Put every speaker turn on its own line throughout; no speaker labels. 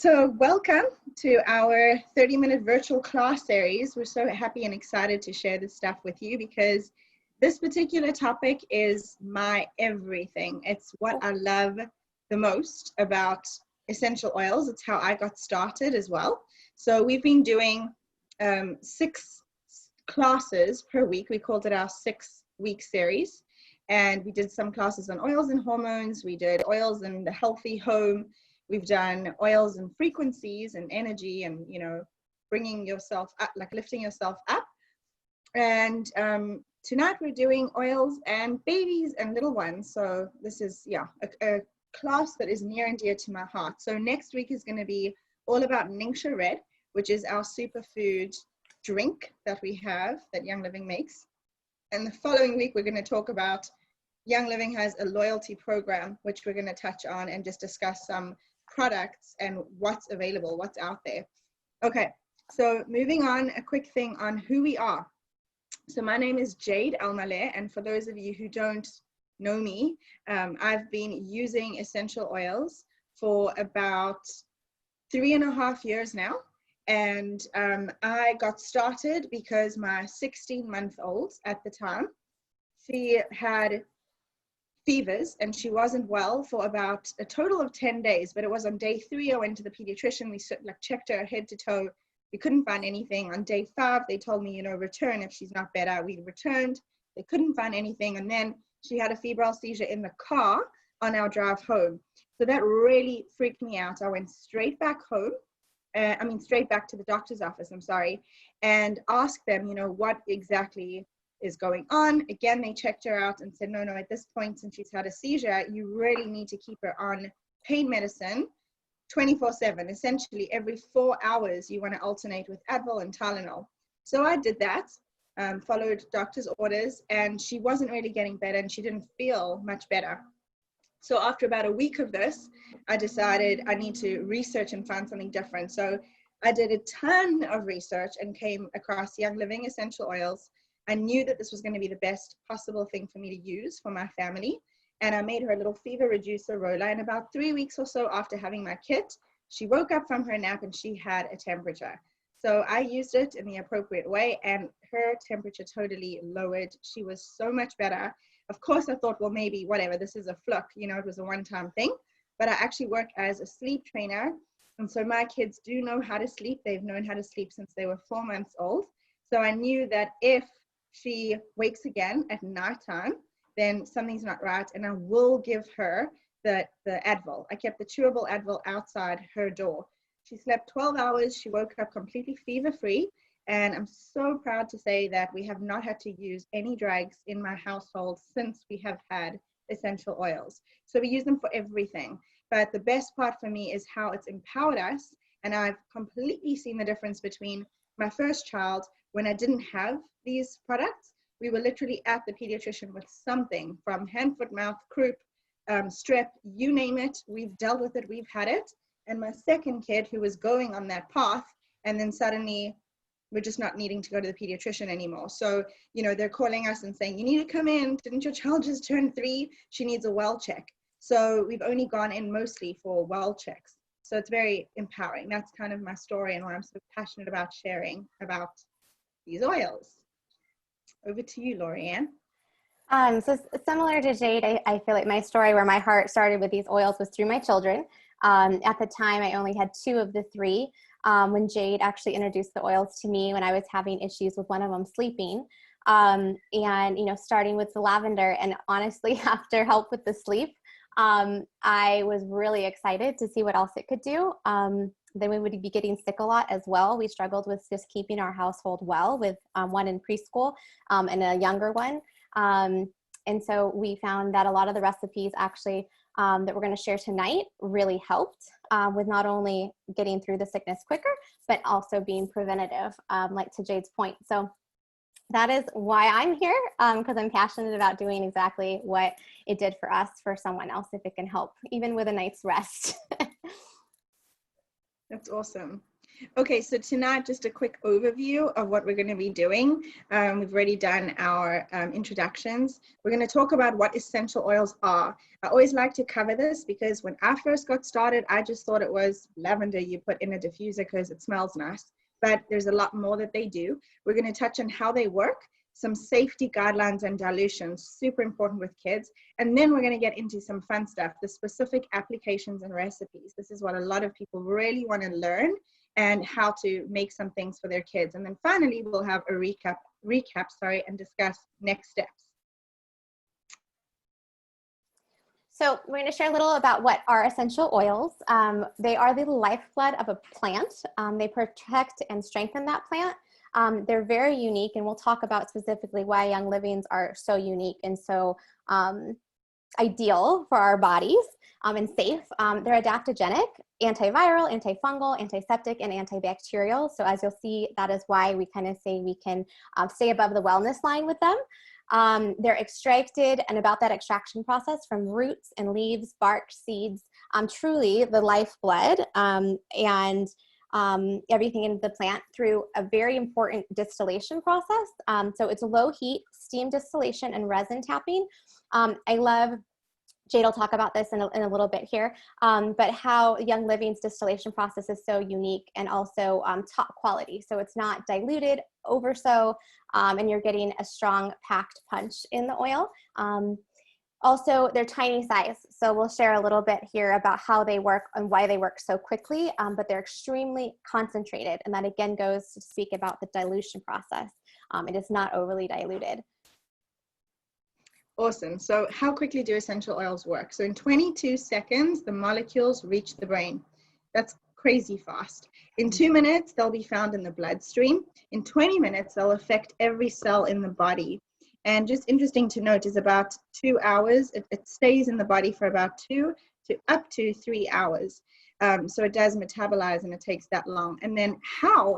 So welcome to our 30-minute virtual class series. We're so happy and excited to share this stuff with you because this particular topic is my everything. It's what I love the most about essential oils. It's how I got started as well. So we've been doing 6 classes per week. We called it our 6-week series. And we did some classes on oils and hormones. We did oils and the healthy home. We've done oils and frequencies and energy and, you know, bringing yourself up, like lifting yourself up. And tonight we're doing oils and babies and little ones. So this is, a class that is near and dear to my heart. So next week is going to be all about Ningxia Red, which is our superfood drink that we have that Young Living makes. And the following week, we're going to talk about Young Living has a loyalty program, which we're going to touch on and just discuss some products and what's available, what's out there. Okay, so moving on, a quick thing on who we are. So my name is Jade Almaleh, and for those of you who don't know me, I've been using essential oils for about 3.5 years now. And I got started because my 16-month-old at the time, she had fevers and she wasn't well for about a total of 10 days. But it was on day 3, I went to the pediatrician. We checked her head to toe. We couldn't find anything. On day 5, they told me, return if she's not better. We returned. They couldn't find anything. And then she had a febrile seizure in the car on our drive home. So that really freaked me out. I went straight back home. Straight back to the doctor's office, and asked them, what exactly is going on. Again, they checked her out and said, no, at this point, since she's had a seizure, you really need to keep her on pain medicine 24/7. Essentially, every 4 hours, you want to alternate with Advil and Tylenol. So I did that, followed doctor's orders, and she wasn't really getting better, and she didn't feel much better. So after about a week of this, I decided I need to research and find something different. So I did a ton of research and came across Young Living essential oils. I knew that this was going to be the best possible thing for me to use for my family. And I made her a little fever reducer roller. And about 3 weeks or so after having my kit, she woke up from her nap and she had a temperature. So I used it in the appropriate way and her temperature totally lowered. She was so much better. Of course, I thought, well, maybe whatever, this is a fluke, it was a one-time thing. But I actually work as a sleep trainer. And so my kids do know how to sleep. They've known how to sleep since they were 4 months old. So I knew that if she wakes again at nighttime, then something's not right. And I will give her the Advil. I kept the chewable Advil outside her door. She slept 12 hours. She woke up completely fever-free. And I'm so proud to say that we have not had to use any drugs in my household since we have had essential oils. So we use them for everything. But the best part for me is how it's empowered us. And I've completely seen the difference between my first child when I didn't have these products. We were literally at the pediatrician with something from hand, foot, mouth, croup, strep, you name it. We've dealt with it. We've had it. And my second kid who was going on that path, and then suddenly we're just not needing to go to the pediatrician anymore. So, they're calling us and saying, you need to come in. Didn't your child just turn 3? She needs a well check. So we've only gone in mostly for well checks. So it's very empowering. That's kind of my story and what I'm so passionate about sharing about these oils. Over to you, Lorianne.
So similar to Jade, I feel like my story where my heart started with these oils was through my children. At the time, I only had 2 of the 3. When Jade actually introduced the oils to me when I was having issues with one of them sleeping. And, starting with the lavender, and honestly, after help with the sleep, I was really excited to see what else it could do. Then we would be getting sick a lot as well. We struggled with just keeping our household well with one in preschool and a younger one. And so we found that a lot of the recipes actually that we're going to share tonight really helped with not only getting through the sickness quicker, but also being preventative, like to Jade's point. So that is why I'm here, because I'm passionate about doing exactly what it did for us, for someone else, if it can help, even with a night's rest.
That's awesome. Okay, so tonight, just a quick overview of what we're going to be doing. We've already done our introductions. We're going to talk about what essential oils are. I always like to cover this because when I first got started, I just thought it was lavender you put in a diffuser because it smells nice. But there's a lot more that they do. We're going to touch on how they work, some safety guidelines and dilution, super important with kids. And then we're going to get into some fun stuff, the specific applications and recipes. This is what a lot of people really want to learn, and how to make some things for their kids. And then finally, we'll have a recap, and discuss next steps.
So we're going to share a little about what are essential oils. They are the lifeblood of a plant. They protect and strengthen that plant. They're very unique, and we'll talk about specifically why Young Livings are so unique and so ideal for our bodies and safe. They're adaptogenic, antiviral, antifungal, antiseptic, and antibacterial. So as you'll see, that is why we kind of say we can stay above the wellness line with them. They're extracted, and about that extraction process, from roots and leaves, bark, seeds, truly the lifeblood, and everything in the plant through a very important distillation process. So it's low heat, steam distillation, and resin tapping. I love, Jade will talk about this in a little bit here, but how Young Living's distillation process is so unique and also top quality. So it's not diluted over and you're getting a strong packed punch in the oil. Also, they're tiny size. So we'll share a little bit here about how they work and why they work so quickly, but they're extremely concentrated. And that again goes to speak about the dilution process. It is not overly diluted.
Awesome. So how quickly do essential oils work? So in 22 seconds, the molecules reach the brain. That's crazy fast. In 2 minutes, they'll be found in the bloodstream. In 20 minutes, they'll affect every cell in the body. And just interesting to note is about 2 hours, it stays in the body for about 2 to up to 3 hours. So it does metabolize, and it takes that long. And then how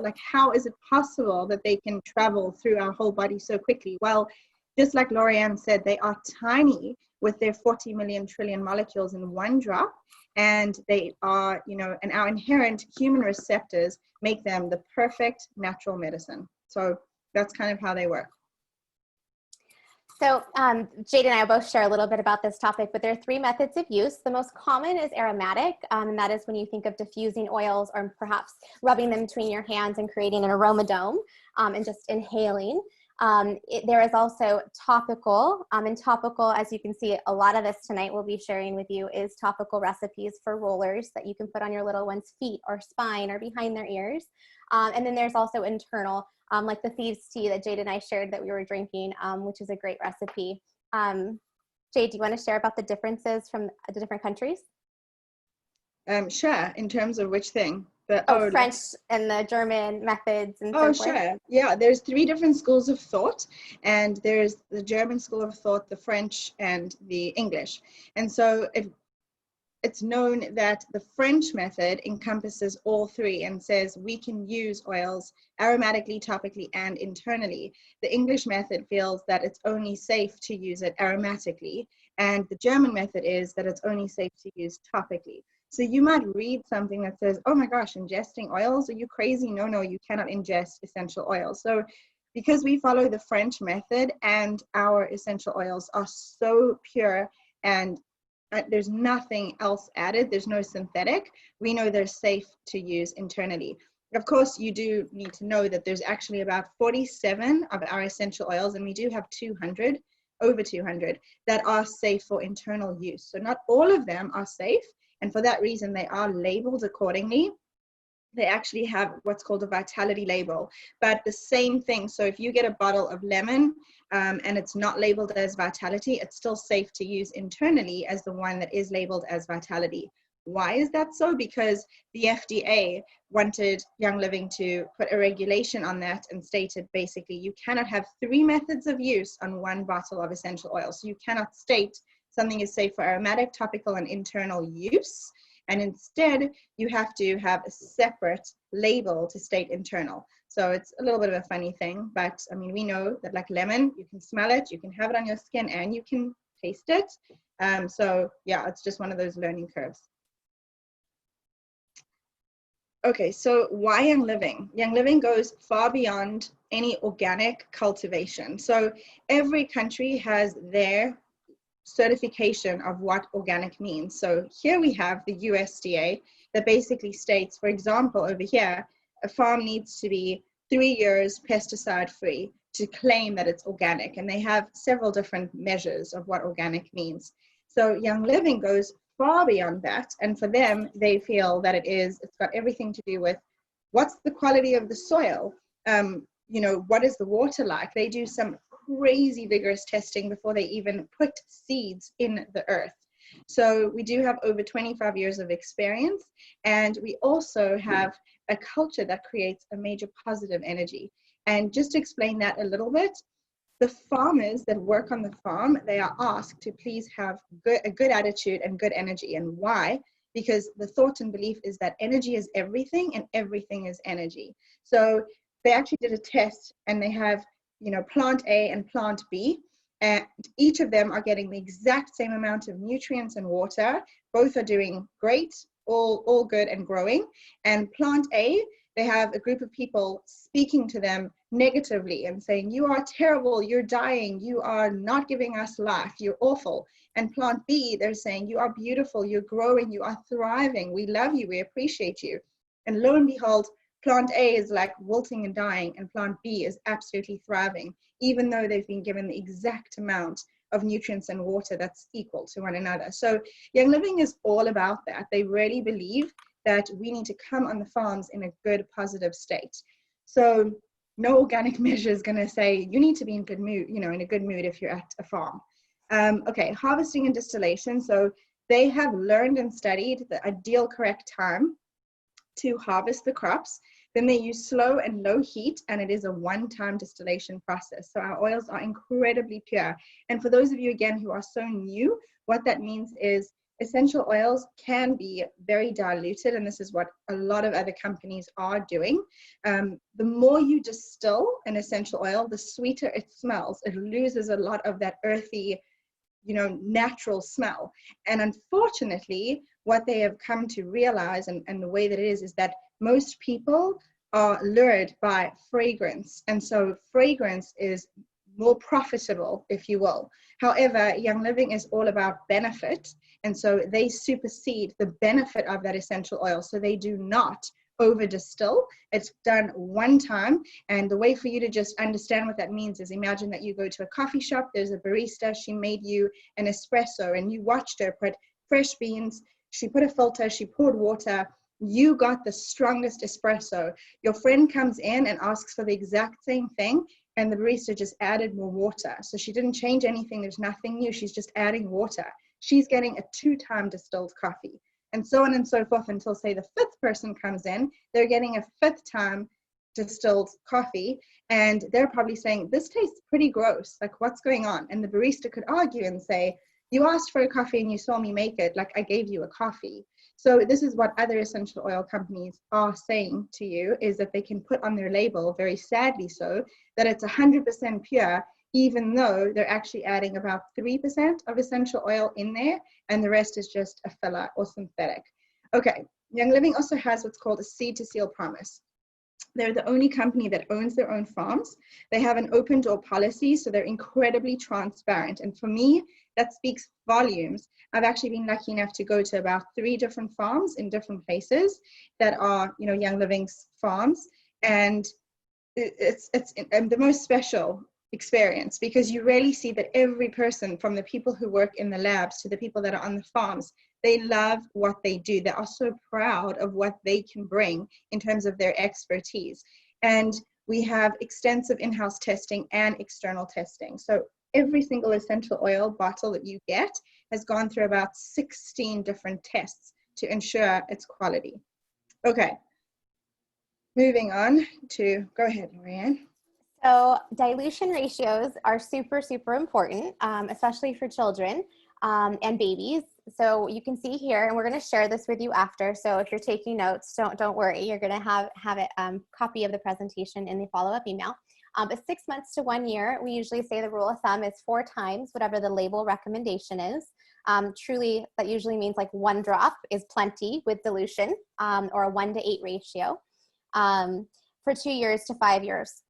is it possible that they can travel through our whole body so quickly? Well, just like Lorianne said, they are tiny with their 40 million trillion molecules in one drop. And they are, and our inherent human receptors make them the perfect natural medicine. So that's kind of how they work.
So Jade and I will both share a little bit about this topic, but there are 3 methods of use. The most common is aromatic, and that is when you think of diffusing oils or perhaps rubbing them between your hands and creating an aroma dome and just inhaling. There is also topical, and topical, as you can see, a lot of this tonight we'll be sharing with you is topical recipes for rollers that you can put on your little one's feet or spine or behind their ears. And then there's also internal, like the Thieves Tea that Jade and I shared that we were drinking, which is a great recipe. Jade, do you want to share about the differences from the different countries?
Sure. In terms of which thing?
French and the German methods and so forth.
Sure. Yeah, there's 3 different schools of thought, and there's the German school of thought, the French, and the English. And so it's known that the French method encompasses all 3 and says we can use oils aromatically, topically, and internally. The English method feels that it's only safe to use it aromatically, and the German method is that it's only safe to use topically. So you might read something that says, oh my gosh, ingesting oils? Are you crazy? No, you cannot ingest essential oils. So because we follow the French method and our essential oils are so pure and there's nothing else added, there's no synthetic, we know they're safe to use internally. Of course, you do need to know that there's actually about 47 of our essential oils, and we do have over 200 that are safe for internal use. So not all of them are safe. And for that reason, they are labeled accordingly. They actually have what's called a vitality label, but the same thing. So if you get a bottle of lemon and it's not labeled as vitality, it's still safe to use internally as the one that is labeled as vitality. Why is that so? Because the FDA wanted Young Living to put a regulation on that and stated basically you cannot have 3 methods of use on one bottle of essential oil. So you cannot state something is safe for aromatic, topical, and internal use. And instead, you have to have a separate label to state internal. So it's a little bit of a funny thing, but I mean, we know that like lemon, you can smell it, you can have it on your skin, and you can taste it. So yeah, it's just one of those learning curves. Okay, so why Young Living? Young Living goes far beyond any organic cultivation. So every country has their certification of what organic means. So here we have the USDA that basically states, for example, over here, a farm needs to be 3 years pesticide free to claim that it's organic. And they have several different measures of what organic means. So Young Living goes far beyond that. And for them, they feel that it's got everything to do with what's the quality of the soil? What is the water like? They do some crazy vigorous testing before they even put seeds in the earth. So we do have over 25 years of experience, and we also have a culture that creates a major positive energy. And just to explain that a little bit, the farmers that work on the farm, they are asked to please have a good attitude and good energy. And why? Because the thought and belief is that energy is everything and everything is energy. So they actually did a test, and they have, plant A and plant B, and each of them are getting the exact same amount of nutrients and water. Both are doing great, all good and growing. And plant A, they have a group of people speaking to them negatively and saying, you are terrible, you're dying, you are not giving us life, you're awful. And plant B, they're saying, you are beautiful, you're growing, you are thriving, we love you, we appreciate you. And lo and behold, plant A is like wilting and dying, and plant B is absolutely thriving, even though they've been given the exact amount of nutrients and water that's equal to one another. So Young Living is all about that. They really believe that we need to come on the farms in a good, positive state. So no organic measure is going to say you need to be in good mood, in a good mood if you're at a farm. Okay, harvesting and distillation. So they have learned and studied the ideal correct time to harvest the crops. Then they use slow and low heat, and it is a one-time distillation process. So our oils are incredibly pure. And for those of you, again, who are so new, what that means is essential oils can be very diluted, and this is what a lot of other companies are doing. The more you distill an essential oil, the sweeter it smells. It loses a lot of that earthy, natural smell. And unfortunately, what they have come to realize, and the way that it is that most people are lured by fragrance. And so fragrance is more profitable, if you will. However, Young Living is all about benefit. And so they supersede the benefit of that essential oil. So they do not over distill. It's done one time. And the way for you to just understand what that means is, imagine that you go to a coffee shop, there's a barista, she made you an espresso, and you watched her put fresh beans, she put a filter, she poured water, you got the strongest espresso. Your friend comes in and asks for the exact same thing, and the barista just added more water. So she didn't change anything, there's nothing new, she's just adding water. She's getting a 2-time distilled coffee. And so on and so forth until, say, the 5th person comes in, they're getting a 5th time distilled coffee, and they're probably saying, this tastes pretty gross, like what's going on? And the barista could argue and say, you asked for a coffee and you saw me make it, like I gave you a coffee. So this is what other essential oil companies are saying to you, is that they can put on their label, very sadly so, that it's 100% pure, even though they're actually adding about 3% of essential oil in there, and the rest is just a filler or synthetic. Okay, Young Living also has what's called a seed to seal promise. They're the only company that owns their own farms. They have an open door policy, so they're incredibly transparent. And for me, that speaks volumes. I've actually been lucky enough to go to about 3 different farms in different places that are, Young Living's farms. And it's the most special experience, because you really see that every person, from the people who work in the labs to the people that are on the farms, they love what they do. They are so proud of what they can bring in terms of their expertise. And we have extensive in-house testing and external testing. So every single essential oil bottle that you get has gone through about 16 different tests to ensure its quality. Okay, moving on to, go ahead, Lorianne.
So dilution ratios are super, super important, especially for children and babies. So you can see here, and we're going to share this with you after. So if you're taking notes, don't worry. You're going to have it copy of the presentation in the follow-up email. But 6 months to 1 year, we usually say the rule of thumb is 4 times whatever the label recommendation is. Truly, that usually means like 1 drop is plenty with dilution, or a 1:8 ratio, for 2 years to 5 years.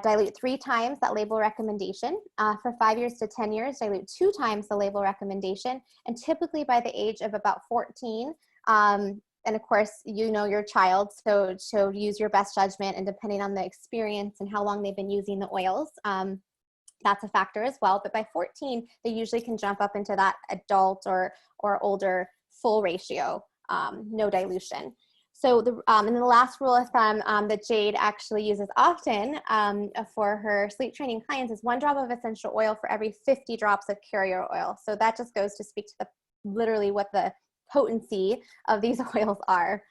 Dilute 3 times that label recommendation. For 5 years to 10 years, dilute 2 times the label recommendation. And typically by the age of about 14, and of course, you know your child, so use your best judgment, and depending on the experience and how long they've been using the oils, that's a factor as well. But by 14, they usually can jump up into that adult or older full ratio, no dilution. So and then the last rule of thumb that Jade actually uses often for her sleep training clients is 1 drop of essential oil for every 50 drops of carrier oil. So that just goes to speak to literally what the potency of these oils are.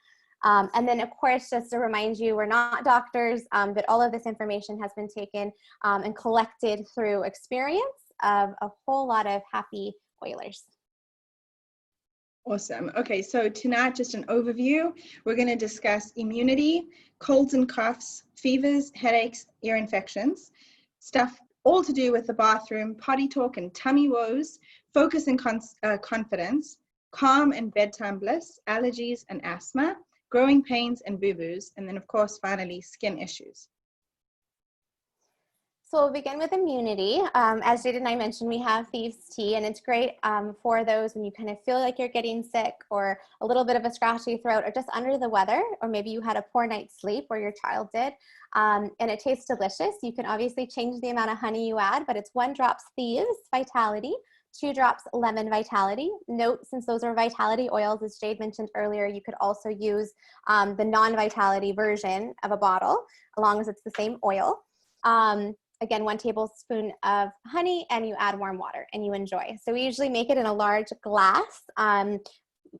And then of course, just to remind you, we're not doctors, but all of this information has been taken and collected through experience of a whole lot of happy oilers.
Awesome. Okay, so tonight, just an overview. We're going to discuss immunity, colds and coughs, fevers, headaches, ear infections, stuff all to do with the bathroom, potty talk and tummy woes, focus and confidence, calm and bedtime bliss, allergies and asthma, growing pains and boo-boos, and then of course, finally, skin issues.
So we'll begin with immunity. As Jade and I mentioned, we have Thieves Tea, and it's great for those when you kind of feel like you're getting sick, or a little bit of a scratchy throat, or just under the weather, or maybe you had a poor night's sleep, or your child did, and it tastes delicious. You can obviously change the amount of honey you add, but it's 1 drop Thieves Vitality, 2 drops lemon Vitality. Note, since those are Vitality oils, as Jade mentioned earlier, you could also use the non-Vitality version of a bottle, as long as it's the same oil. Again, 1 tablespoon of honey, and you add warm water and you enjoy. So we usually make it in a large glass,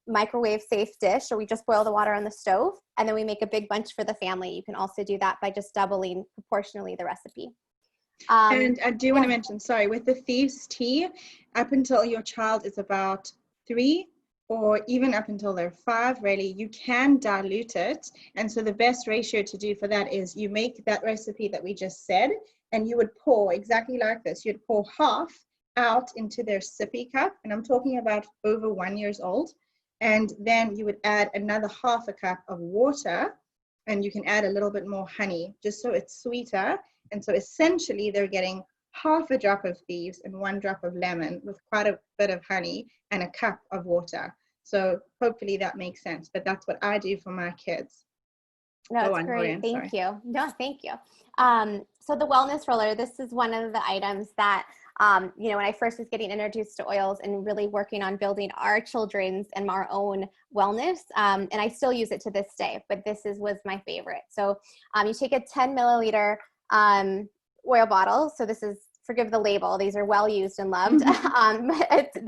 microwave safe dish, or we just boil the water on the stove, and then we make a big bunch for the family. You can also do that by just doubling proportionally the recipe.
And I do want to mention, sorry, with the Thieves Tea, up until your child is about 3, or even up until they're 5, really, you can dilute it. And so the best ratio to do for that is you make that recipe that we just said, and you would pour exactly like this. You'd pour half out into their sippy cup, and I'm talking about over 1 year old. And then you would add another half a cup of water, and you can add a little bit more honey, just so it's sweeter. And so essentially they're getting half a drop of Thieves and 1 drop of lemon with quite a bit of honey and a cup of water. So hopefully that makes sense, but that's what I do for my kids.
No, it's great. Thank you. No, thank you. So the wellness roller, this is one of the items that, you know, when I first was getting introduced to oils and really working on building our children's and our own wellness, and I still use it to this day, but was my favorite. So you take a 10 milliliter oil bottle. So this is, forgive the label, these are well used and loved. It's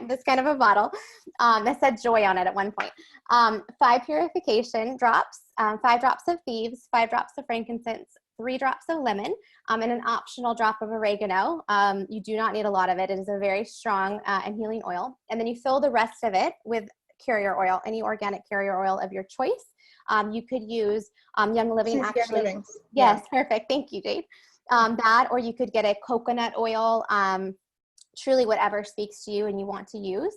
this kind of a bottle that said joy on it at one point. 5 purification drops, 5 drops of Thieves, 5 drops of frankincense, 3 drops of lemon, and an optional drop of oregano. You do not need a lot of it. It is a very strong and healing oil. And then you fill the rest of it with carrier oil, any organic carrier oil of your choice. You could use Young Living, actually. Young Living. Yes, yeah. Perfect. Thank you, Jade. That, or you could get a coconut oil, truly whatever speaks to you and you want to use.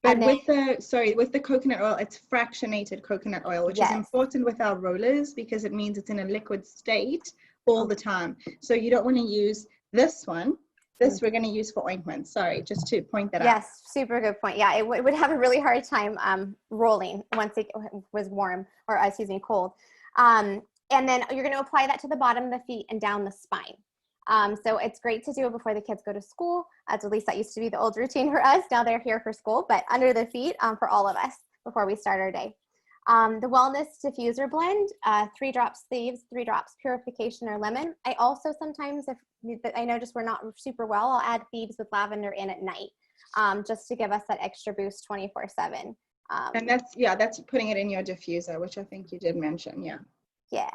But with the coconut oil, it's fractionated coconut oil, which is important with our rollers because it means it's in a liquid state all the time. So you don't want to use this one. This we're going to use for ointment. Sorry, just to point that out.
Yes, super good point. Yeah, it would have a really hard time rolling once it was warm, or excuse me, cold. And then you're going to apply that to the bottom of the feet and down the spine. So it's great to do it before the kids go to school. At least that used to be the old routine for us. Now they're here for school, but under the feet for all of us before we start our day. The Wellness Diffuser Blend, 3 drops Thieves, 3 drops Purification or Lemon. I also sometimes, if I notice we're not super well, I'll add Thieves with lavender in at night, just to give us that extra boost 24/7.
And that's putting it in your diffuser, which I think you did mention, yeah.
Yeah.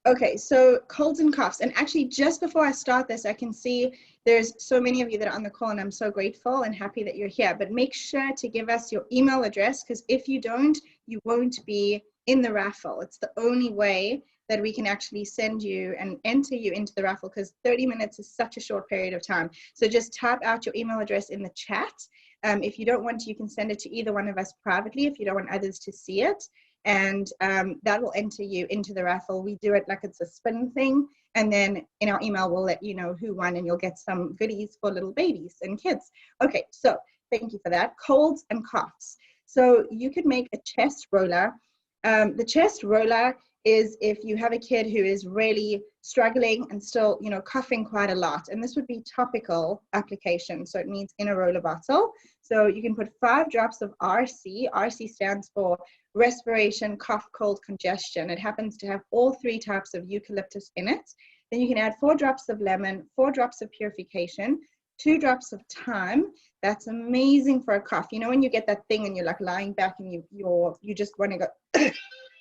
Okay, so colds and coughs. And actually, just before I start this, I can see there's so many of you that are on the call, and I'm so grateful and happy that you're here. But make sure to give us your email address, because if you don't, you won't be in the raffle. It's the only way that we can actually send you and enter you into the raffle, because 30 minutes is such a short period of time. So just type out your email address in the chat. If you don't want to, you can send it to either one of us privately if you don't want others to see it. And that will enter you into the raffle. We do it like it's a spin thing. And then in our email, we'll let you know who won, and you'll get some goodies for little babies and kids. Okay, so thank you for that. Colds and coughs. So you could make a chest roller. The chest roller is if you have a kid who is really struggling and still, coughing quite a lot. And this would be topical application. So it means in a roller bottle. So you can put 5 drops of RC. RC stands for respiration, cough, cold, congestion. It happens to have all 3 types of eucalyptus in it. Then you can add 4 drops of lemon, 4 drops of purification, 2 drops of thyme. That's amazing for a cough. When you get that thing and you're like lying back and you just want to go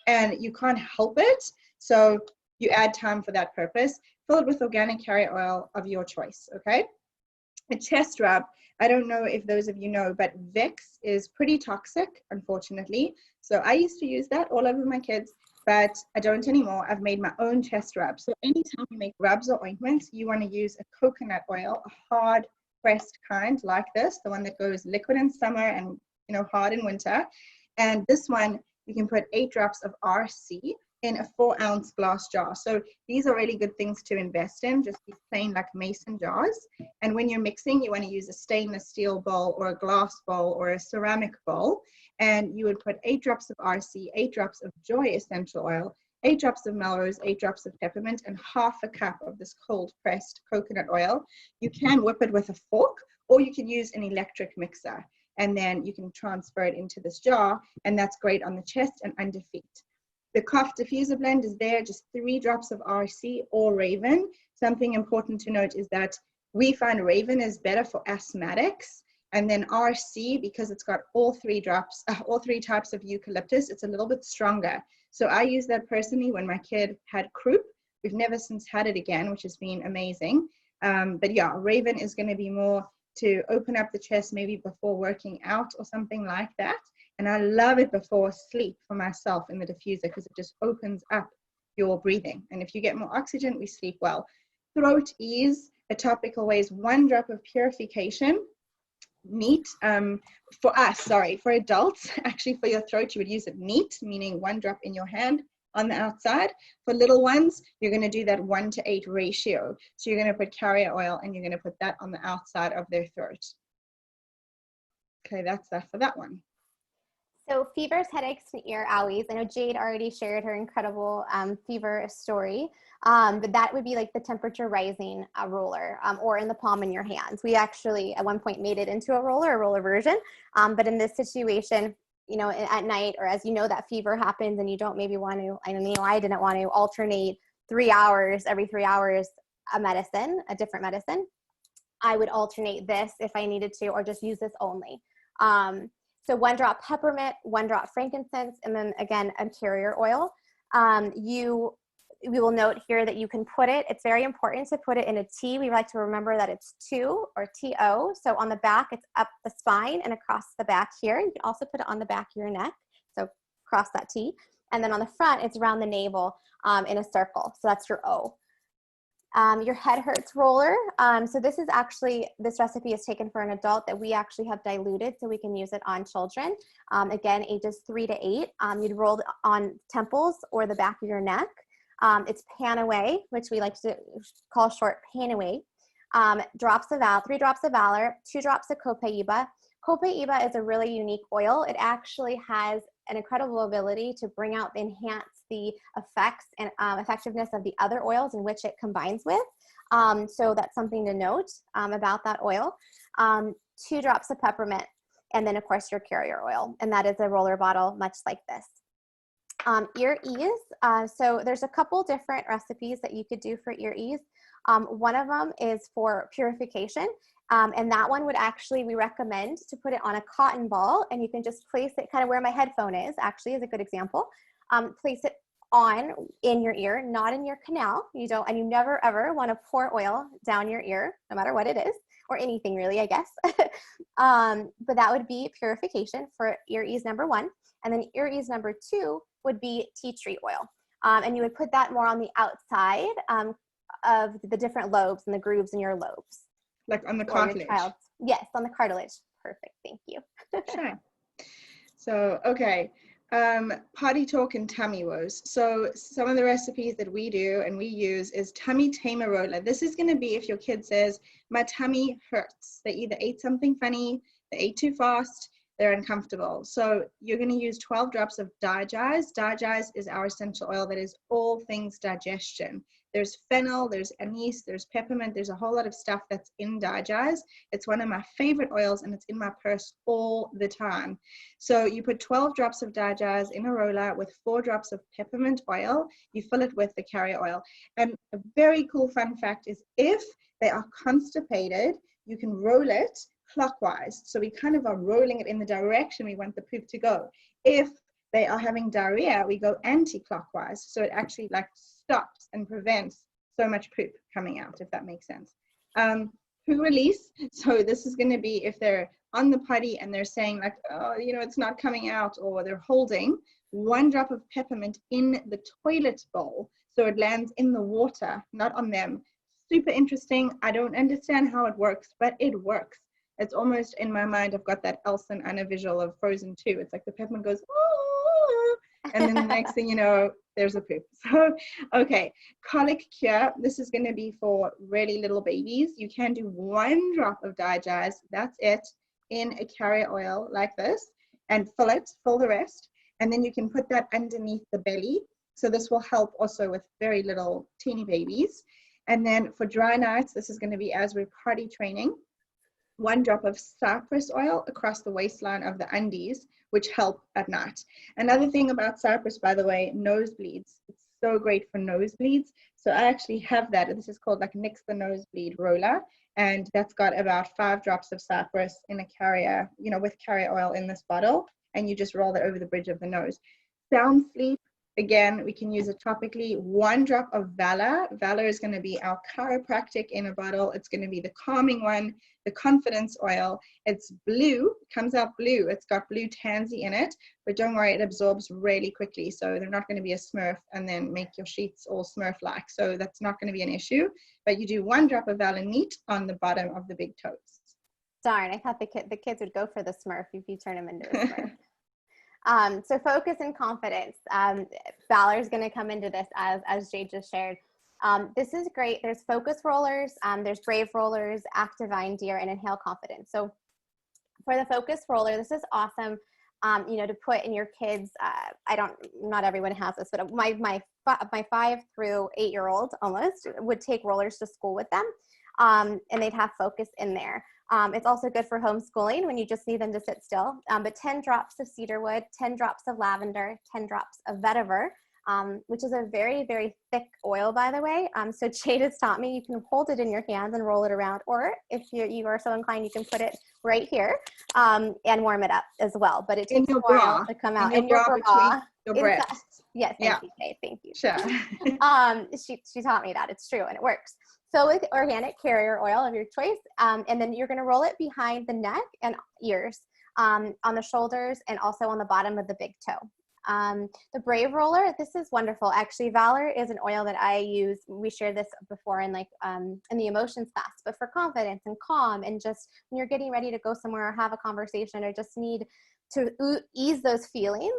and you can't help it. So you add thyme for that purpose. Fill it with organic carrier oil of your choice, okay? A chest rub, I don't know if those of you know, but Vicks is pretty toxic, unfortunately. So I used to use that all over my kids, but I don't anymore. I've made my own chest rub. So anytime you make rubs or ointments, you want to use a coconut oil, a hard pressed kind like this, the one that goes liquid in summer and hard in winter. And this one, you can put 8 drops of RC in a 4-ounce glass jar. So these are really good things to invest in, just these plain like mason jars. And when you're mixing, you want to use a stainless steel bowl or a glass bowl or a ceramic bowl. And you would put 8 drops of RC, 8 drops of Joy essential oil, 8 drops of Melrose, 8 drops of peppermint, and half a cup of this cold pressed coconut oil. You can whip it with a fork, or you can use an electric mixer. And then you can transfer it into this jar, and that's great on the chest and under feet. The cough diffuser blend is there, just 3 drops of RC or Raven. Something important to note is that we find Raven is better for asthmatics, and then RC, because it's got all 3 types of eucalyptus, it's a little bit stronger. So I use that personally when my kid had croup. We've never since had it again, which has been amazing. But yeah, Raven is going to be more to open up the chest, maybe before working out or something like that. And I love it before sleep for myself in the diffuser, because it just opens up your breathing. And if you get more oxygen, we sleep well. Throat ease, a topical way is 1 drop of purification. Neat. For adults, actually for your throat, you would use it neat, meaning 1 drop in your hand on the outside. For little ones, you're going to do that 1:8 ratio. So you're going to put carrier oil and you're going to put that on the outside of their throat. Okay, that's that for that one.
So fevers, headaches, and ear owies. I know Jade already shared her incredible fever story, but that would be like the temperature rising roller, or in the palm in your hands. We actually at one point made it into a roller version, but in this situation, at night, or as that fever happens and you don't maybe want to, I didn't want to alternate 3 hours, every 3 hours, a different medicine. I would alternate this if I needed to, or just use this only. So 1 drop peppermint, 1 drop frankincense, and then again, a carrier oil. We will note here that you can put it, it's very important to put it in a T. We like to remember that it's 2 or TO. So on the back, it's up the spine and across the back here. You can also put it on the back of your neck. So cross that T. And then on the front, it's around the navel in a circle. So that's your O. Your head hurts roller. So this recipe is taken for an adult that we actually have diluted so we can use it on children. Again, ages 3 to 8. You'd roll it on temples or the back of your neck. It's pan away, which we like to call short pan away. 3 drops of valor, 2 drops of copaiba. Copaiba is a really unique oil. It actually has an incredible ability to enhance the effects and effectiveness of the other oils in which it combines with. So that's something to note about that oil. 2 drops of peppermint, and then of course your carrier oil, and that is a roller bottle much like this. Ear ease. So there's a couple different recipes that you could do for ear ease. One of them is for purification. And that one we recommend to put it on a cotton ball, and you can just place it kind of where my headphone is, actually is a good example. Place it on in your ear, not in your canal. You never ever want to pour oil down your ear, no matter what it is, or anything really, I guess. But that would be purification for ear ease number 1. And then ear ease number 2 would be tea tree oil. And you would put that more on the outside of the different lobes and the grooves in your lobes.
Like on the cartilage?
Yes, on the cartilage. Perfect, thank you.
Sure. So, okay. Potty talk and tummy woes. So some of the recipes that we do and we use is tummy tamer roller. This is going to be if your kid says, my tummy hurts. They either ate something funny, they ate too fast, they're uncomfortable. So you're going to use 12 drops of Diaper. Diaper is our essential oil that is all things digestion. There's fennel, there's anise, there's peppermint, there's a whole lot of stuff that's in Diaper. It's one of my favorite oils and it's in my purse all the time. So you put 12 drops of Diaper in a roller with 4 drops of peppermint oil. You fill it with the carrier oil. And a very cool fun fact is if they are constipated, you can roll it clockwise. So we kind of are rolling it in the direction we want the poop to go. If they are having diarrhea, we go anti-clockwise. So it actually like stops and prevents so much poop coming out, if that makes sense. Poo release. So this is going to be if they're on the potty and they're saying like, oh, you know, it's not coming out, or they're holding 1 drop of peppermint in the toilet bowl. So it lands in the water, not on them. Super interesting. I don't understand how it works, but it works. It's almost in my mind, I've got that Elsa and Anna visual of Frozen 2. It's like the peppermint goes, oh, and then the next thing you know, there's a poop. So, okay, colic cure. This is going to be for really little babies. You can do 1 drop of Diaper, that's it, in a carrier oil like this, and fill the rest. And then you can put that underneath the belly. So this will help also with very little teeny babies. And then for dry nights, this is going to be as we're potty training. 1 drop of cypress oil across the waistline of the undies, which help at night. Another thing about cypress, by the way, nosebleeds. It's so great for nosebleeds. So I actually have that. This is called like Nix the Nosebleed Roller. And that's got about 5 drops of cypress in a carrier, you know, with carrier oil in this bottle. And you just roll that over the bridge of the nose. Sound sleep. Again, we can use it topically. 1 drop of Valor. Valor is going to be our chiropractic in a bottle. It's going to be the calming one, the confidence oil. It's blue, comes out blue. It's got blue tansy in it, but don't worry, it absorbs really quickly. So they're not going to be a Smurf and then make your sheets all Smurf-like. So that's not going to be an issue. But you do 1 drop of Valor neat on the bottom of the big toes. Darn,
I thought the kids would go for the Smurf if you turn them into a Smurf. So focus and confidence. Valor is going to come into this as Jade just shared. This is great. There's focus rollers, there's brave rollers, activine deer, and inhale confidence. So for the focus roller, this is awesome. You know, to put in your kids. Not everyone has this, but my 5 through 8-year-old almost would take rollers to school with them, and they'd have focus in there. It's also good for homeschooling when you just need them to sit still. But 10 drops of cedarwood, 10 drops of lavender, 10 drops of vetiver, which is a very, very thick oil, by the way. So Jade has taught me you can hold it in your hands and roll it around, or if you are so inclined, you can put it right here and warm it up as well. But it takes a while to come out.
In your bra. Your breasts.
Yes, thank you, Jade. Thank you.
Sure.
She taught me that. It's true, and it works. So with organic carrier oil of your choice, and then you're going to roll it behind the neck and ears, on the shoulders, and also on the bottom of the big toe. The Brave Roller, this is wonderful. Actually, Valor is an oil that I use. We shared this before in in the emotions class, but for confidence and calm, and just when you're getting ready to go somewhere or have a conversation or just need to ease those feelings.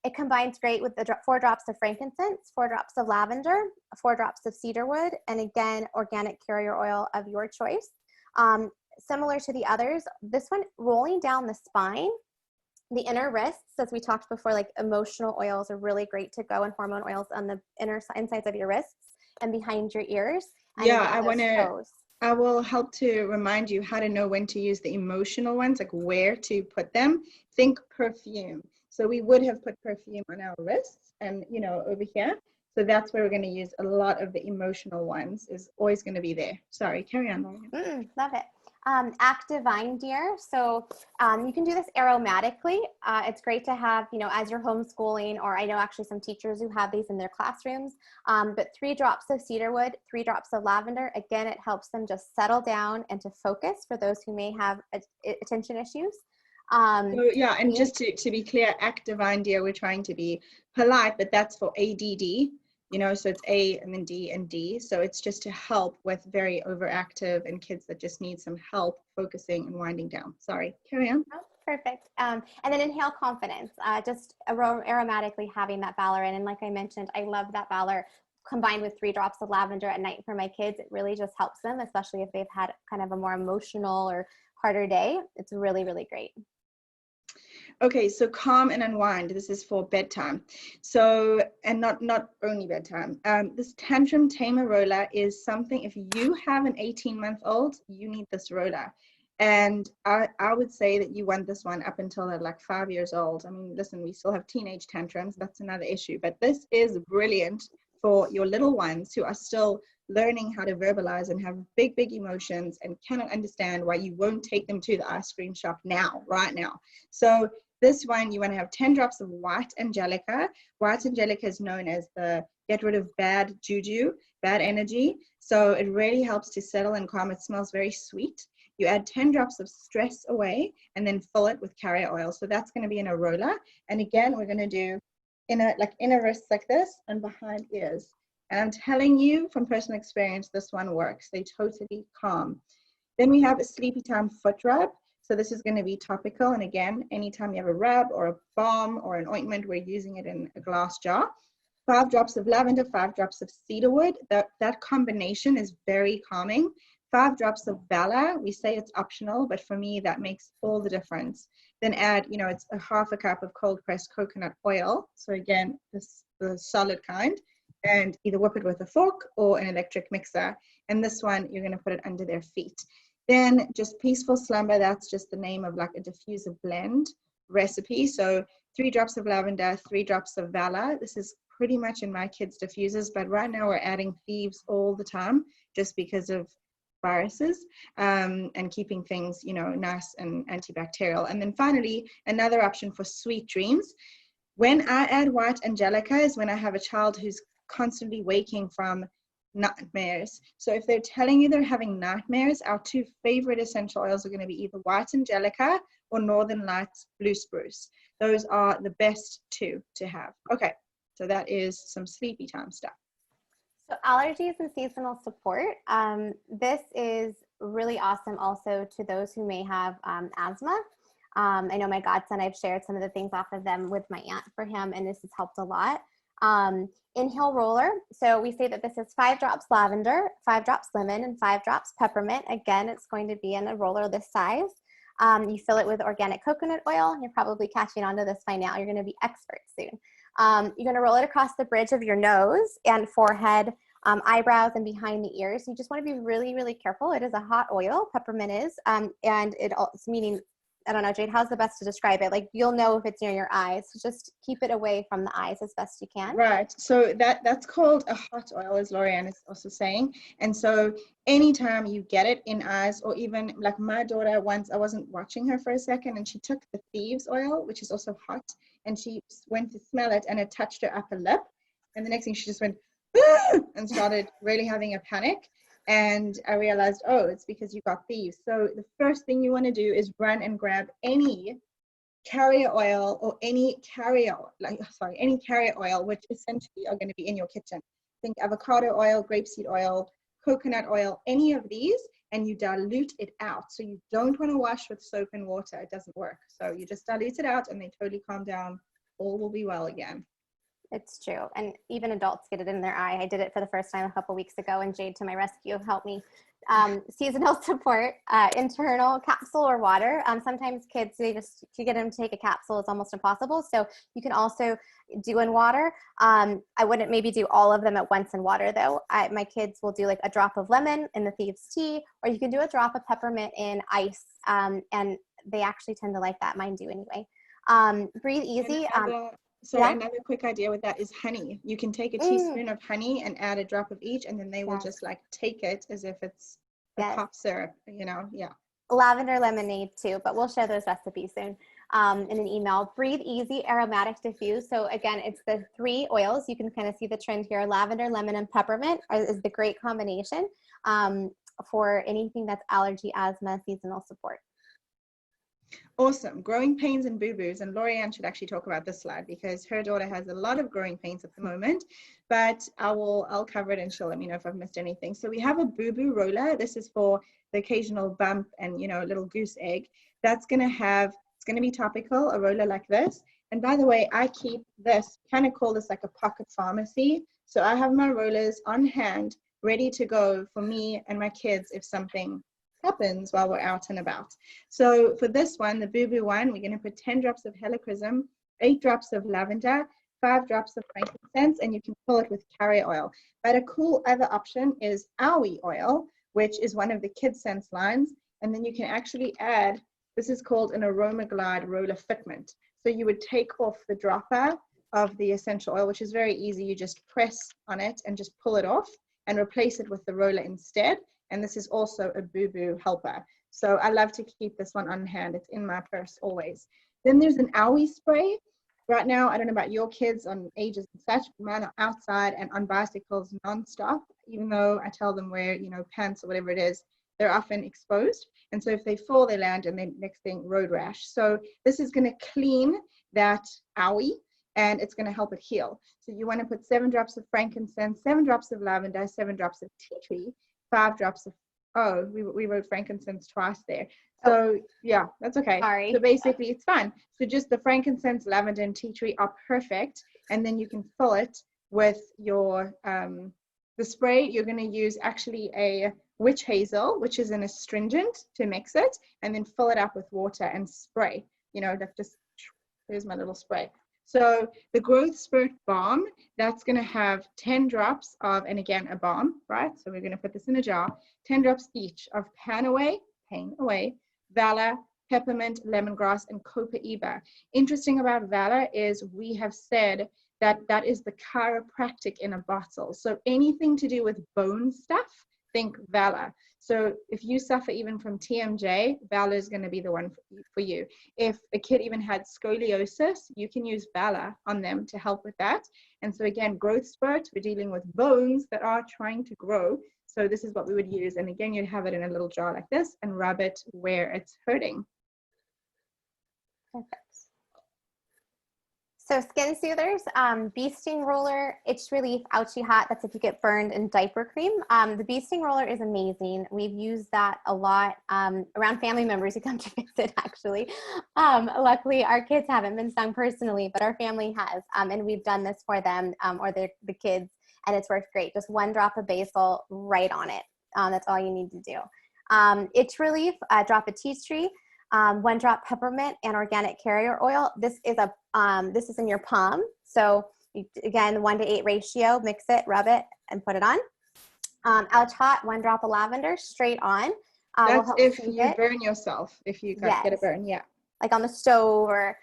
It combines great with the 4 drops of frankincense, 4 drops of lavender, 4 drops of cedarwood, and again, organic carrier oil of your choice. Similar to the others, this one rolling down the spine, the inner wrists, as we talked before, like emotional oils are really great to go, and hormone oils on the insides of your wrists and behind your ears. And
I will help to remind you how to know when to use the emotional ones, like where to put them. Think perfume. So we would have put perfume on our wrists and, you know, over here. So that's where we're going to use a lot of the emotional ones, is always going to be there. Sorry, carry on.
Love it. Active vine deer. So you can do this aromatically. It's great to have, you know, as you're homeschooling, or I know actually some teachers who have these in their classrooms, but 3 drops of cedarwood, 3 drops of lavender. Again, it helps them just settle down and to focus for those who may have attention issues.
So yeah, and just to be clear, active vine deer, we're trying to be polite, but that's for ADD. You know, so it's A and then D and D. So it's just to help with very overactive and kids that just need some help focusing and winding down. Sorry, carry on.
Oh, perfect. And then inhale confidence, just aromatically having that valerian. And like I mentioned, I love that valor combined with 3 drops of lavender at night for my kids. It really just helps them, especially if they've had kind of a more emotional or harder day. It's really, really great.
Okay, so calm and unwind. This is for bedtime. So, and not only bedtime. This tantrum tamer roller is something, if you have an 18-month-old, you need this roller. And I would say that you want this one up until they're like 5 years old. I mean, listen, we still have teenage tantrums. That's another issue. But this is brilliant for your little ones who are still learning how to verbalize and have big, big emotions and cannot understand why you won't take them to the ice cream shop now, right now. So this one, you want to have 10 drops of white angelica. White angelica is known as the get rid of bad juju, bad energy. So it really helps to settle and calm. It smells very sweet. You add 10 drops of stress away and then fill it with carrier oil. So that's going to be in a roller. And again, we're going to do inner wrists like this and behind ears. And I'm telling you from personal experience, this one works. They totally calm. Then we have a sleepy time foot rub. So this is going to be topical. And again, anytime you have a rub or a balm or an ointment, we're using it in a glass jar. 5 drops of lavender, 5 drops of cedarwood. That combination is very calming. 5 drops of Bala. We say it's optional, but for me, that makes all the difference. Then add, you know, it's a half a cup of cold pressed coconut oil. So again, the solid kind. And either whip it with a fork or an electric mixer. And this one, you're going to put it under their feet. Then just peaceful slumber, that's just the name of like a diffuser blend recipe. So 3 drops of lavender, 3 drops of Vala. This is pretty much in my kids' diffusers, but right now we're adding Thieves all the time just because of viruses and keeping things, you know, nice and antibacterial. And then finally, another option for sweet dreams. When I add white angelica is when I have a child who's constantly waking from nightmares. So if they're telling you they're having nightmares, our 2 favorite essential oils are going to be either white angelica or Northern Lights blue spruce. Those are the best 2 to have. Okay, so that is some sleepy time stuff.
So allergies and seasonal support. This is really awesome also to those who may have asthma. I know my godson, I've shared some of the things off of them with my aunt for him, and this has helped a lot. Inhale roller. So we say that this is 5 drops lavender, 5 drops lemon, and 5 drops peppermint. Again, it's going to be in a roller this size. You fill it with organic coconut oil. You're probably catching on to this by now. You're going to be experts soon. You're going to roll it across the bridge of your nose and forehead, eyebrows, and behind the ears. You just want to be really, really careful. It is a hot oil, peppermint is, and it's meaning, I don't know, Jade, how's the best to describe it? Like, you'll know if it's near your eyes. So just keep it away from the eyes as best you can.
Right. So that's called a hot oil, as Lorianne is also saying. And so anytime you get it in eyes, or even like my daughter once, I wasn't watching her for a second, and she took the Thieves oil, which is also hot, and she went to smell it, and it touched her upper lip. And the next thing, she just went, ah! And started really having a panic. And I realized, oh, it's because you got Thieves. So the first thing you want to do is run and grab any carrier oil or any carrier oil, which essentially are going to be in your kitchen. Think avocado oil, grapeseed oil, coconut oil, any of these, and you dilute it out. So you don't want to wash with soap and water. It doesn't work. So you just dilute it out and they totally calm down. All will be well again.
It's true. And even adults get it in their eye. I did it for the first time a couple weeks ago, and Jade, to my rescue, helped me. Seasonal support, internal capsule or water. Sometimes kids, to get them to take a capsule is almost impossible. So you can also do in water. I wouldn't maybe do all of them at once in water though. My kids will do like a drop of lemon in the Thieves Tea, or you can do a drop of peppermint in ice. And they actually tend to like that. Mine do anyway. Breathe easy.
Another quick idea with that is honey. You can take a teaspoon of honey and add a drop of each, and then they will just like take it as if it's a cough syrup, you know. Yeah.
lavender lemonade too, but we'll share those recipes soon in an email. Breathe Easy Aromatic Diffuse. So again, it's the 3 oils. You can kind of see the trend here. Lavender, lemon, and peppermint is the great combination for anything that's allergy, asthma, seasonal support.
Awesome. Growing pains and boo-boos. And Lorianne should actually talk about this slide because her daughter has a lot of growing pains at the moment, but I'll cover it and she'll let me know if I've missed anything. So we have a boo-boo roller. This is for the occasional bump and, you know, a little goose egg. It's going to be topical, a roller like this. And by the way, I keep this, kind of call this like a pocket pharmacy. So I have my rollers on hand, ready to go for me and my kids if something happens while we're out and about. So for this one, the boo-boo one, we're going to put 10 drops of helichrysum, 8 drops of lavender, 5 drops of frankincense, and you can fill it with carrier oil. But a cool other option is Aoi oil, which is one of the Kid Sense lines. And then you can actually add, this is called an Aroma Glide roller fitment. So you would take off the dropper of the essential oil, which is very easy. You just press on it and just pull it off and replace it with the roller instead. And this is also a boo-boo helper. So I love to keep this one on hand. It's in my purse always. Then there's an Aoi spray. Right now, I don't know about your kids on ages and such, but mine are outside and on bicycles nonstop, even though I tell them wear, you know, pants or whatever it is, they're often exposed. And so if they fall, they land, and then next thing, road rash. So this is going to clean that Aoi, and it's going to help it heal. So you want to put 7 drops of frankincense, 7 drops of lavender, 7 drops of tea tree, 5 drops of, oh, we wrote frankincense twice there. So yeah, that's okay.
Sorry.
So basically it's fine. So just the frankincense, lavender, and tea tree are perfect. And then you can fill it with your, the spray. You're going to use actually a witch hazel, which is an astringent, to mix it, and then fill it up with water and spray. You know, like just, here's my little spray. So the Growth Spurt Balm, that's going to have 10 drops of, and again, a balm, right? So we're going to put this in a jar, 10 drops each of pain away, Valor, peppermint, lemongrass, and copaiba. Interesting about Valor is we have said that that is the chiropractic in a bottle. So anything to do with bone stuff, think Valor. So if you suffer even from TMJ, Valor is going to be the one for you. If a kid even had scoliosis, you can use Valor on them to help with that. And so again, growth spurt, we're dealing with bones that are trying to grow. So this is what we would use. And again, you'd have it in a little jar like this and rub it where it's hurting.
Perfect. So skin soothers, bee sting roller, itch relief, ouchie hot. That's if you get burned, and diaper cream. The bee sting roller is amazing. We've used that a lot around family members who come to visit, actually. Luckily, our kids haven't been stung personally, but our family has. And we've done this for them or the kids, and it's worked great. Just 1 drop of basil right on it. That's all you need to do. Itch relief, drop of tea tree. 1 drop peppermint and organic carrier oil. This is in your palm. So again, 1:8 ratio, mix it, rub it, and put it on. Ouch hot, 1 drop of lavender straight on.
That's if you burn yourself, if you get a burn, yeah.
Like on the stove or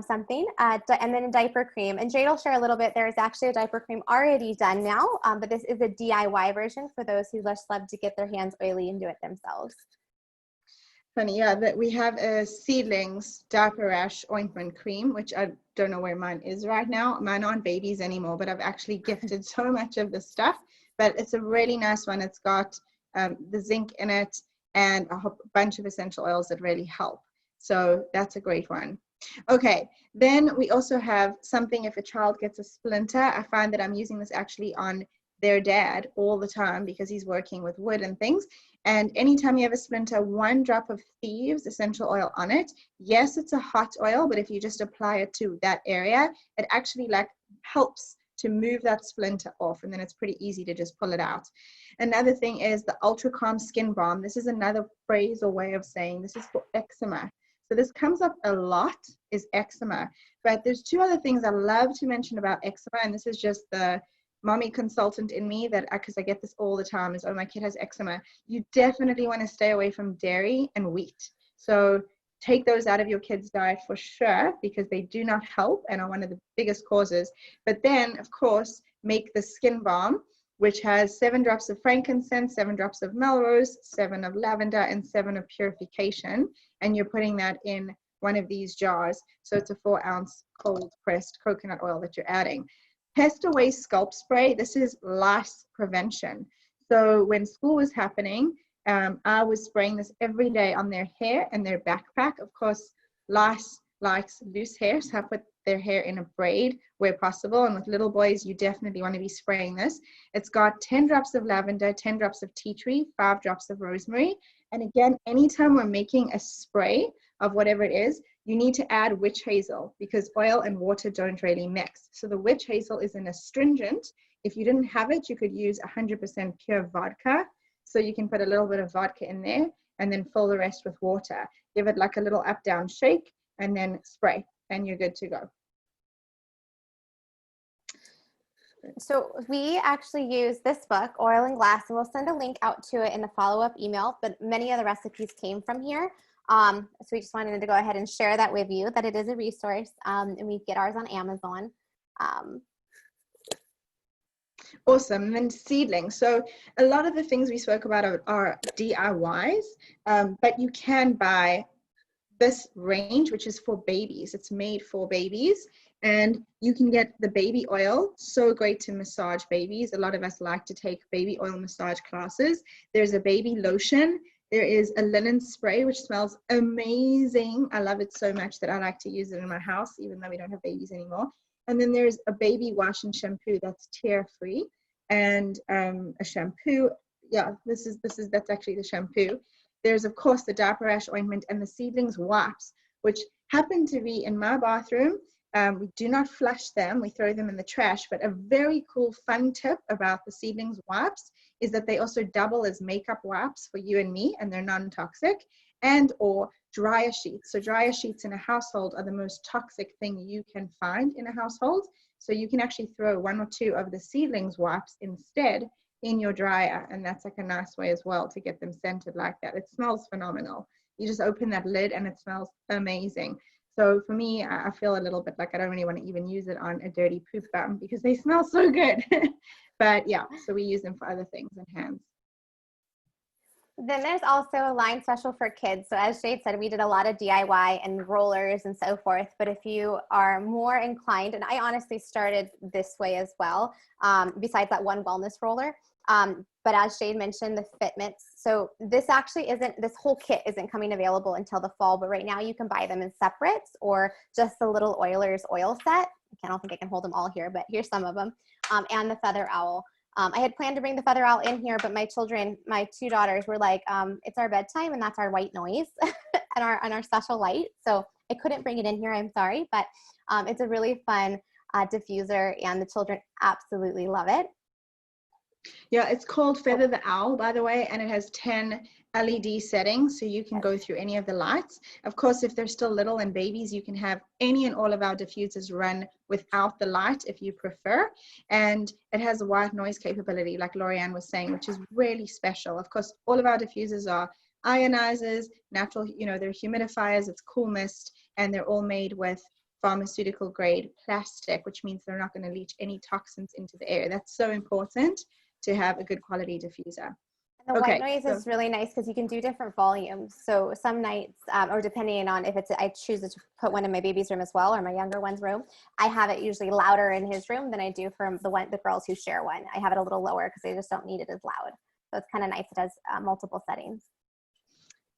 something. And then a diaper cream. And Jade will share a little bit. There is actually a diaper cream already done now, but this is a DIY version for those who just love to get their hands oily and do it themselves.
Funny, yeah, that we have a Seedlings Diaper Rash ointment cream, which I don't know where mine is right now. Mine aren't babies anymore, but I've actually gifted so much of this stuff. But it's a really nice one. It's got the zinc in it and a bunch of essential oils that really help. So that's a great one. Okay, then we also have something if a child gets a splinter. I find that I'm using this actually on their dad all the time because he's working with wood and things. And anytime you have a splinter, 1 drop of Thieves essential oil on it. Yes, it's a hot oil, but if you just apply it to that area, it actually like helps to move that splinter off, and then it's pretty easy to just pull it out. Another thing is the Ultra Calm Skin Balm. This is another phrase or way of saying this is for eczema. So this comes up a lot, is eczema. But there's 2 other things I love to mention about eczema, and this is just the mommy consultant in me that, because I get this all the time, is, oh, my kid has eczema. You definitely want to stay away from dairy and wheat. So take those out of your kids' diet for sure, because they do not help and are one of the biggest causes. But then, of course, make the skin balm which has 7 drops of frankincense, 7 drops of melrose, 7 of lavender, and 7 of purification. And you're putting that in one of these jars. So it's a 4-ounce cold pressed coconut oil that you're adding. Pest Away Scalp Spray. This is lice prevention. So when school was happening, I was spraying this every day on their hair and their backpack. Of course, lice likes loose hair, so I put their hair in a braid where possible. And with little boys, you definitely want to be spraying this. It's got 10 drops of lavender, 10 drops of tea tree, 5 drops of rosemary. And again, anytime we're making a spray of whatever it is, you need to add witch hazel because oil and water don't really mix. So the witch hazel is an astringent. If you didn't have it, you could use 100% pure vodka. So you can put a little bit of vodka in there and then fill the rest with water. Give it like a little up-down shake and then spray, and you're good to go.
So we actually use this book, Oil and Glass, and we'll send a link out to it in the follow-up email, but many of the recipes came from here. So we just wanted to go ahead and share that with you, that it is a resource, and we get ours on Amazon.
Awesome. And then Seedlings. So a lot of the things we spoke about are DIYs, but you can buy this range, which is for babies. It's made for babies, and you can get the baby oil. So great to massage babies. A lot of us like to take baby oil massage classes. There's a baby lotion. There is a linen spray, which smells amazing. I love it so much that I like to use it in my house, even though we don't have babies anymore. And then there's a baby wash and shampoo that's tear-free, and a shampoo. Yeah, that's actually the shampoo. There's of course the Diaper Rash ointment and the Seedlings wipes, which happen to be in my bathroom. We do not flush them, we throw them in the trash. But a very cool fun tip about the Seedlings wipes is that they also double as makeup wipes for you and me, and they're non-toxic, and or dryer sheets. So dryer sheets in a household are the most toxic thing you can find in a household. So you can actually throw 1 or 2 of the Seedlings wipes instead in your dryer, and that's like a nice way as well to get them scented like that. It smells phenomenal. You just open that lid and it smells amazing. So for me, I feel a little bit like I don't really want to even use it on a dirty poop bum because they smell so good. But yeah, so we use them for other things and hands.
Then there's also a line special for kids. So as Jade said, we did a lot of DIY and rollers and so forth. But if you are more inclined, and I honestly started this way as well, besides that one wellness roller. But as Jade mentioned, the Fitments. So this actually this whole kit isn't coming available until the fall, but right now you can buy them in separates or just the little Oilers oil set. I don't think I can hold them all here, but here's some of them. And the Feather Owl. I had planned to bring the Feather Owl in here, but my 2 daughters were like, it's our bedtime and that's our white noise and our special light. So I couldn't bring it in here, I'm sorry, but it's a really fun diffuser and the children absolutely love it.
Yeah, it's called Feather the Owl, by the way, and it has 10 LED settings, so you can go through any of the lights. Of course, if they're still little and babies, you can have any and all of our diffusers run without the light if you prefer. And it has a white noise capability, like Lorianne was saying, which is really special. Of course, all of our diffusers are ionizers, natural, they're humidifiers, it's cool mist, and they're all made with pharmaceutical grade plastic, which means they're not going to leach any toxins into the air. That's so important to have a good quality diffuser.
And the white noise is really nice because you can do different volumes. So some nights, or depending on if I choose to put one in my baby's room as well, or my younger one's room, I have it usually louder in his room than I do for the girls who share one. I have it a little lower because they just don't need it as loud. So it's kind of nice. It has multiple settings.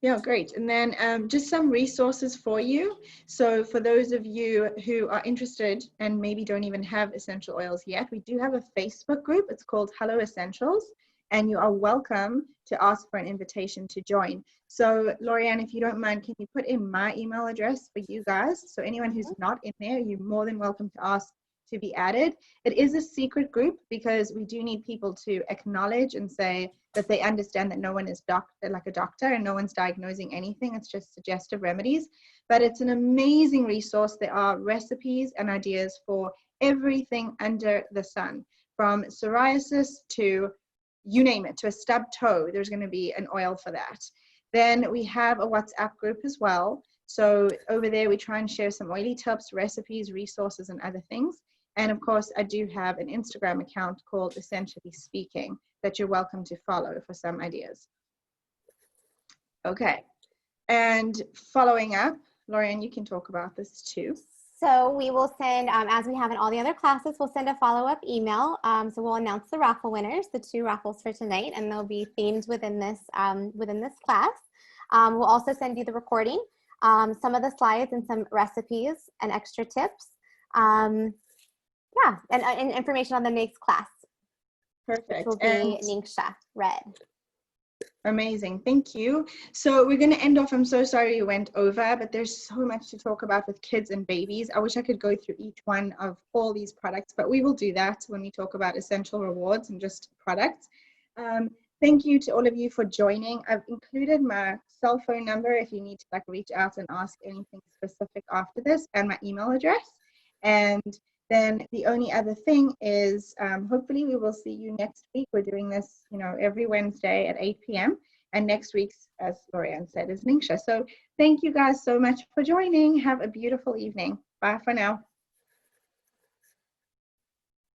Yeah, great. And then just some resources for you. So for those of you who are interested and maybe don't even have essential oils yet, we do have a Facebook group. It's called Hello Essentials, and you are welcome to ask for an invitation to join. So Lorianne, if you don't mind, can you put in my email address for you guys? So anyone who's not in there, you're more than welcome to ask to be added. It is a secret group because we do need people to acknowledge and say that they understand that no one is like a doctor and no one's diagnosing anything. It's just suggestive remedies, but it's an amazing resource. There are recipes and ideas for everything under the sun, from psoriasis to you name it, to a stubbed toe. There's going to be an oil for that. Then we have a WhatsApp group as well. So over there, we try and share some oily tips, recipes, resources, and other things. And of course, I do have an Instagram account called Essentially Speaking that you're welcome to follow for some ideas. Okay, and following up, Lorianne, you can talk about this too.
So we will send, as we have in all the other classes, we'll send a follow-up email. So we'll announce the raffle winners, the 2 raffles for tonight, and they'll be themed within this class. We'll also send you the recording, some of the slides and some recipes and extra tips. Yeah, and information on the next class.
Perfect.
Which will be Ningxia, red.
Amazing, thank you. So we're going to end off, I'm so sorry we went over, but there's so much to talk about with kids and babies. I wish I could go through each one of all these products, but we will do that when we talk about essential rewards and just products. Thank you to all of you for joining. I've included my cell phone number if you need to like reach out and ask anything specific after this, and my email address. And then the only other thing is hopefully we will see you next week. We're doing this, you know, every Wednesday at 8 p.m. And next week's, as Lorianne said, is Ningxia. So thank you guys so much for joining. Have a beautiful evening. Bye for now.